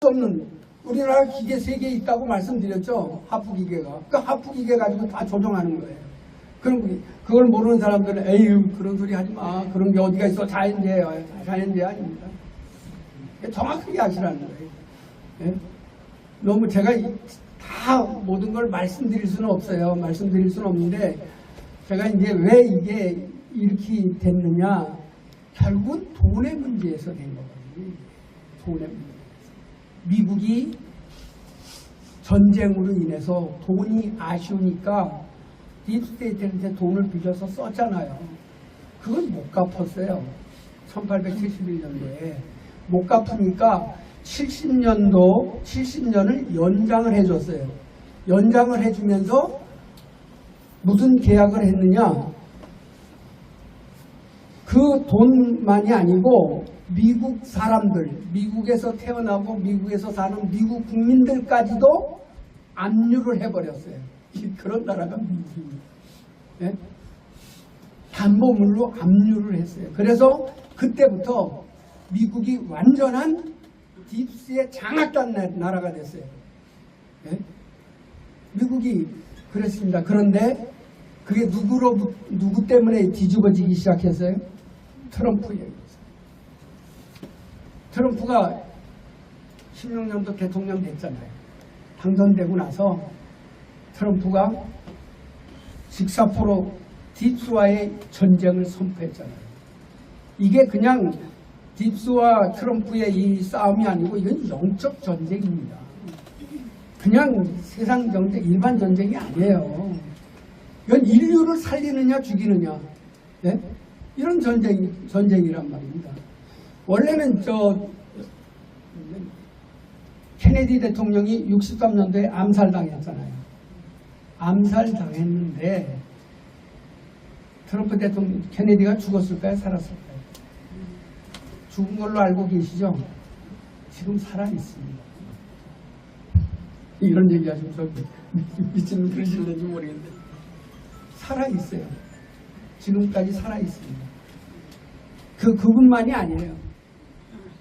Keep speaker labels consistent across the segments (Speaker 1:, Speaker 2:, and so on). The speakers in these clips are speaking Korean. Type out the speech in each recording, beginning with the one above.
Speaker 1: 없는 우리나라 기계 3개 있다고 말씀드렸죠. 하프기계가. 그 하프기계 가지고 다 조종하는 거예요. 그럼 그걸 모르는 사람들은 에휴 그런 소리 하지 마. 그런 게 어디가 있어. 자연재해야. 자연재해 아닙니다. 정확하게 아시라는 거예요. 예? 너무 제가 다 모든 걸 말씀드릴 수는 없어요. 말씀드릴 수는 없는데 제가 이제 왜 이게 이렇게 됐느냐. 결국은 돈의 문제에서 된 거거든요. 돈의 문제. 미국이 전쟁으로 인해서 돈이 아쉬우니까 딥스테이트한테 돈을 빚어서 썼잖아요. 그건 못 갚았어요. 1871년도에. 못 갚으니까 70년을 연장을 해줬어요. 연장을 해주면서 무슨 계약을 했느냐. 그 돈만이 아니고 미국 사람들, 미국에서 태어나고 미국에서 사는 미국 국민들까지도 압류를 해버렸어요. 그런 나라가 미국입니다. 예? 담보물로 압류를 했어요. 그래서 그때부터 미국이 완전한 딥스에 장악한 나라가 됐어요. 예? 미국이 그랬습니다. 그런데 그게 누구 때문에 뒤집어지기 시작했어요? 트럼프예요. 트럼프가 16년도 대통령 됐잖아요. 당선되고 나서 트럼프가 직사포로 딥스와의 전쟁을 선포했잖아요. 이게 그냥 딥스와 트럼프의 이 싸움이 아니고 이건 영적 전쟁입니다. 그냥 세상 전쟁, 일반 전쟁이 아니에요. 이건 인류를 살리느냐 죽이느냐. 네? 이런 전쟁이란 말입니다. 원래는 케네디 대통령이 63년도에 암살당했잖아요. 암살당했는데 트럼프 대통령 케네디가 죽었을까요? 살았을까요? 죽은 걸로 알고 계시죠? 지금 살아있습니다. 이런 얘기 하시면 저 미치는 그러실는지 모르겠는데 살아있어요. 지금까지 살아있습니다. 그분만이 아니에요.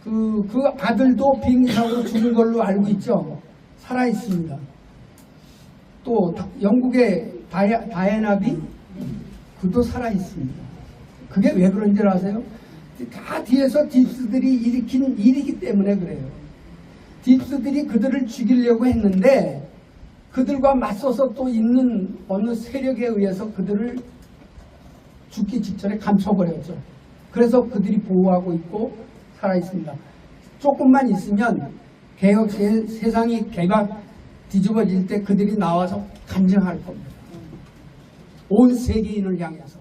Speaker 1: 그 아들도 비행기 사고로 죽은 걸로 알고 있죠. 살아있습니다. 또 영국의 다이애나비 그도 살아있습니다. 그게 왜 그런지 아세요? 다 뒤에서 딥스들이 일으킨 일이기 때문에 그래요. 딥스들이 그들을 죽이려고 했는데 그들과 맞서서 또 있는 어느 세력에 의해서 그들을 죽기 직전에 감춰버렸죠. 그래서 그들이 보호하고 있고 살아있습니다. 조금만 있으면 세상이 개각 뒤집어질 때 그들이 나와서 간증할 겁니다. 온 세계인을 향해서.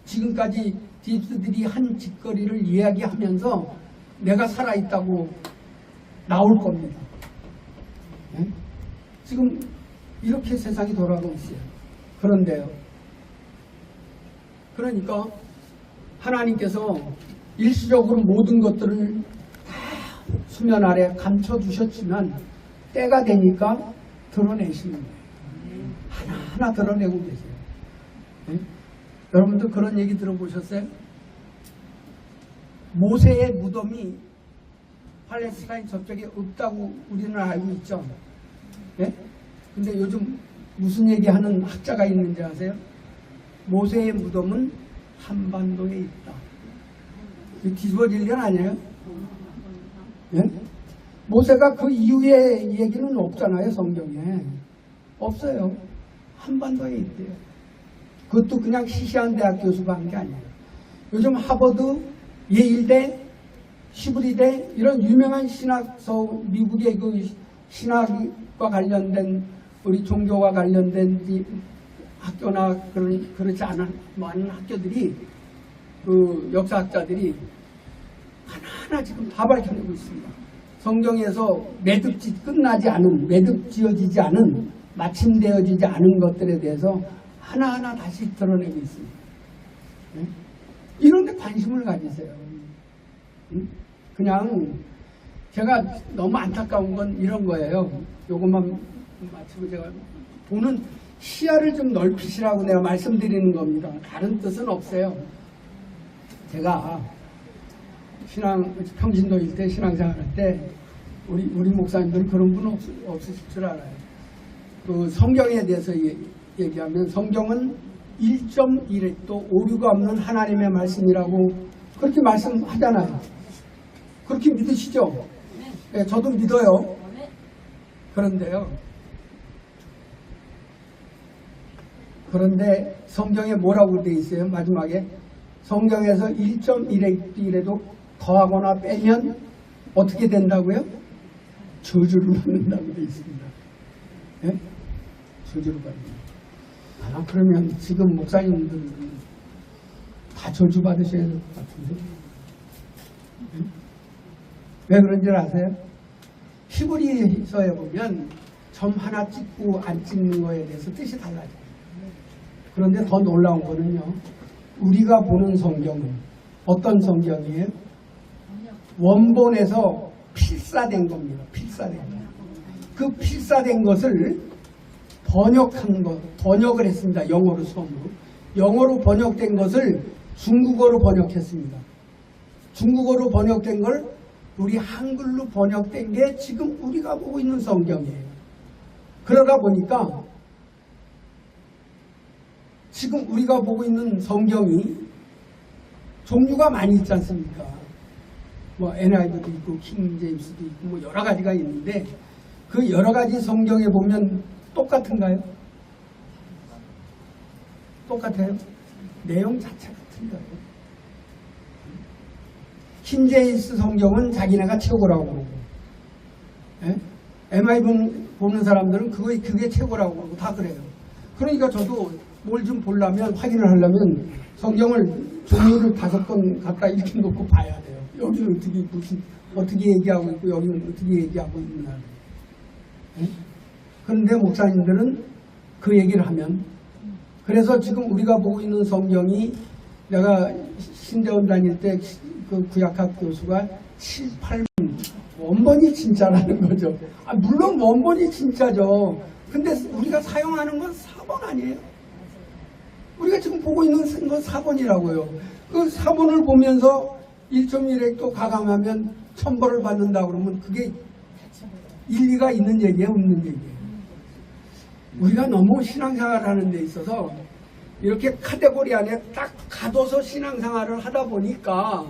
Speaker 1: 지금까지 딥스들이 한 짓거리를 이야기하면서 내가 살아있다고 나올 겁니다. 네? 지금 이렇게 세상이 돌아가고 있어요. 그런데요. 그러니까 하나님께서 일시적으로 모든 것들을 다 수면 아래 감춰두셨지만 때가 되니까 드러내시는 거예요. 하나하나 드러내고 계세요. 네? 여러분들 그런 얘기 들어보셨어요? 모세의 무덤이 팔레스타인 저쪽에 없다고 우리는 알고 있죠. 네? 근데 요즘 무슨 얘기하는 학자가 있는지 아세요? 모세의 무덤은 한반도에 있다. 뒤집어질 일 아니에요? 네? 모세가 그 이후의 얘기는 없잖아요. 성경에. 없어요. 한반도에 있대요. 그것도 그냥 시시한 대학 교수가 한 게 아니에요. 요즘 하버드, 예일대, 시브리대 이런 유명한 신학서, 미국의 그 신학과 관련된 우리 종교와 관련된 학교나 그렇지 않은 많은 학교들이 그 역사학자들이 하나하나 지금 다 밝혀내고 있습니다. 성경에서 매듭 지어지지 않은 마침되어지지 않은 것들에 대해서 하나하나 다시 드러내고 있습니다. 네? 이런 데 관심을 가지세요. 그냥 제가 너무 안타까운 건 이런 거예요. 요것만 마치고 제가 보는 시야를 좀 넓히시라고 내가 말씀드리는 겁니다. 다른 뜻은 없어요. 제가 평신도일 때 신앙생활할 때 우리 목사님들 그런 분 없으실 줄 알아요. 그 성경에 대해서 얘기하면 성경은 1.1획도 오류가 없는 하나님의 말씀이라고 그렇게 말씀하잖아요. 그렇게 믿으시죠? 네, 저도 믿어요. 그런데 성경에 뭐라고 되어 있어요? 마지막에 성경에서 1.1획도 더하거나 빼면 어떻게 된다고요? 저주를 받는다고 되어 있습니다. 네? 저주를 받는다. 그러면 지금 목사님들 다 저주 받으셔야 될 것 같은데. 네? 왜 그런지 아세요? 히브리서에 보면 점 하나 찍고 안 찍는 거에 대해서 뜻이 달라져요. 그런데 더 놀라운 거는요, 우리가 보는 성경은 어떤 성경이에요? 원본에서 필사된 겁니다. 필사된 거. 그 필사된 것을 번역을 했습니다. 영어로 처음으로. 영어로 번역된 것을 중국어로 번역했습니다. 중국어로 번역된 걸 우리 한글로 번역된 게 지금 우리가 보고 있는 성경이에요. 그러다 보니까 지금 우리가 보고 있는 성경이 종류가 많이 있지 않습니까? 뭐 NIV도 있고 킹제임스도 있고 뭐 여러 가지가 있는데 그 여러 가지 성경에 보면 똑같은가요? 똑같아요? 내용 자체가 틀려요. 킹제임스 성경은 자기네가 최고라고 그러고, NIV 보는 사람들은 그게 최고라고 그러고 다 그래요. 그러니까 저도 뭘 좀 보려면, 확인을 하려면 성경을 종류를 5권 가까이 이렇게 놓고 봐야 돼요. 여기는 어떻게 얘기하고 있고 여기는 어떻게 얘기하고 있나. 그런데 목사님들은 그 얘기를 하면, 그래서 지금 우리가 보고 있는 성경이, 내가 신대원 다닐 때 그 구약학 교수가 7, 8번 원본이 진짜라는 거죠. 물론 원본이 진짜죠. 근데 우리가 사용하는 건 4번 아니에요? 우리가 지금 보고 있는 건 4번이라고요. 그 4번을 보면서 1.1획도 가감하면 천벌을 받는다 그러면 그게 일리가 있는 얘기예요, 없는 얘기예요? 우리가 너무 신앙생활을 하는 데 있어서 이렇게 카테고리 안에 딱 가둬서 신앙생활을 하다 보니까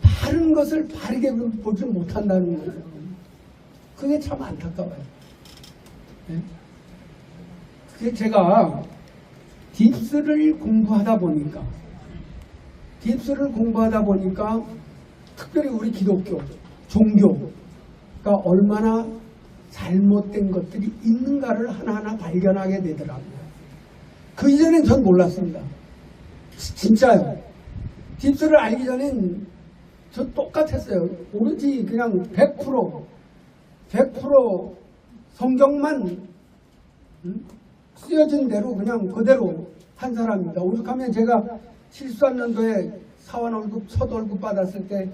Speaker 1: 바른 것을 바르게 보지 못한다는 거예요. 그게 참 안타까워요. 네? 그게 제가 딥스를 공부하다 보니까 특별히 우리 기독교, 종교가 얼마나 잘못된 것들이 있는가를 하나하나 발견하게 되더라고요. 그 이전엔 전 몰랐습니다. 진짜요. 딥스를 알기 전엔 저 똑같았어요. 오로지 그냥 100% 성경만 쓰여진 대로 그냥 그대로 한 사람입니다. 오죽하면 제가 73년도에 사원 월급, 첫 월급 받았을 때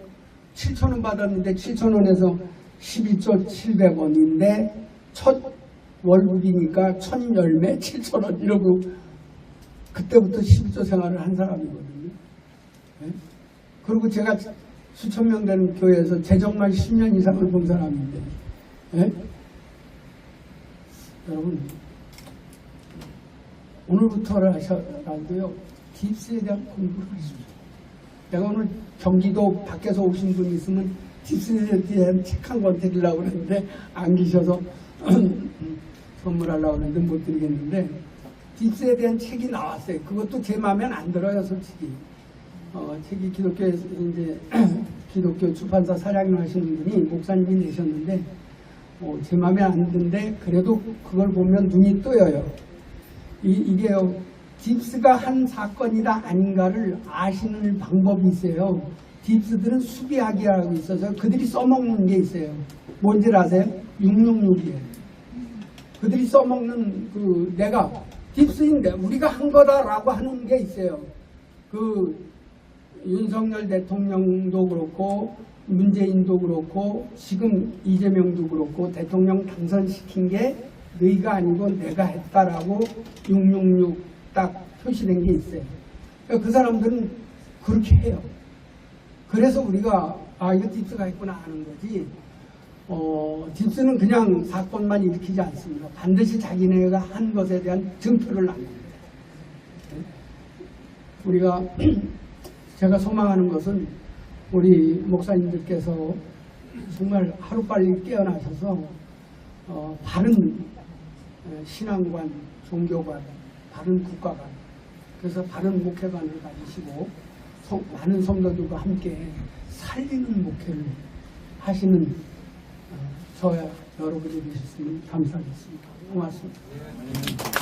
Speaker 1: 7,000원 받았는데 7,000원에서 11조 700원인데 첫 월급이니까 1010매 7,000원 이러고 그때부터 11조 생활을 한 사람이거든요. 네? 그리고 제가 수천 명 되는 교회에서 재정만 10년 이상을 본 사람인데, 네? 여러분 오늘부터를 하셔라도요 딥스에 대한 공부를 하십시오. 내가 오늘 경기도 밖에서 오신 분 있으면 딥스에 대한 책 한 권 드리려고 그랬는데 안 계셔서 선물하려고 했는데 못 드리겠는데, 딥스에 대한 책이 나왔어요. 그것도 제 마음에 안 들어요, 솔직히. 책이 기독교에서 이제 기독교 주판사 사장님 하시는 분이 목사님이 내셨는데 제 마음에 안 드는데 그래도 그걸 보면 눈이 떠요. 이게요, 딥스가 한 사건이다 아닌가를 아시는 방법이 있어요. 딥스들은 수비학이라고 있어서 그들이 써먹는 게 있어요. 뭔지 아세요? 666이에요. 그들이 써먹는 내가 딥스인데 우리가 한 거다라고 하는 게 있어요. 윤석열 대통령도 그렇고 문재인도 그렇고 지금 이재명도 그렇고 대통령 당선시킨 게 너희가 아니고 내가 했다라고 666 딱 표시된 게 있어요. 그 사람들은 그렇게 해요. 그래서 우리가 아, 이거 딥스가 있구나 하는 거지. 딥스는 그냥 사건만 일으키지 않습니다. 반드시 자기네가 한 것에 대한 증표를 남깁니다. 우리가 제가 소망하는 것은 우리 목사님들께서 정말 하루빨리 깨어나셔서 바른 신앙관, 종교관, 바른 국가관, 그래서 바른 목회관을 가지시고 많은 성도들과 함께 살리는 목회를 하시는 저야 여러분이 되셨으면 감사하겠습니다. 고맙습니다.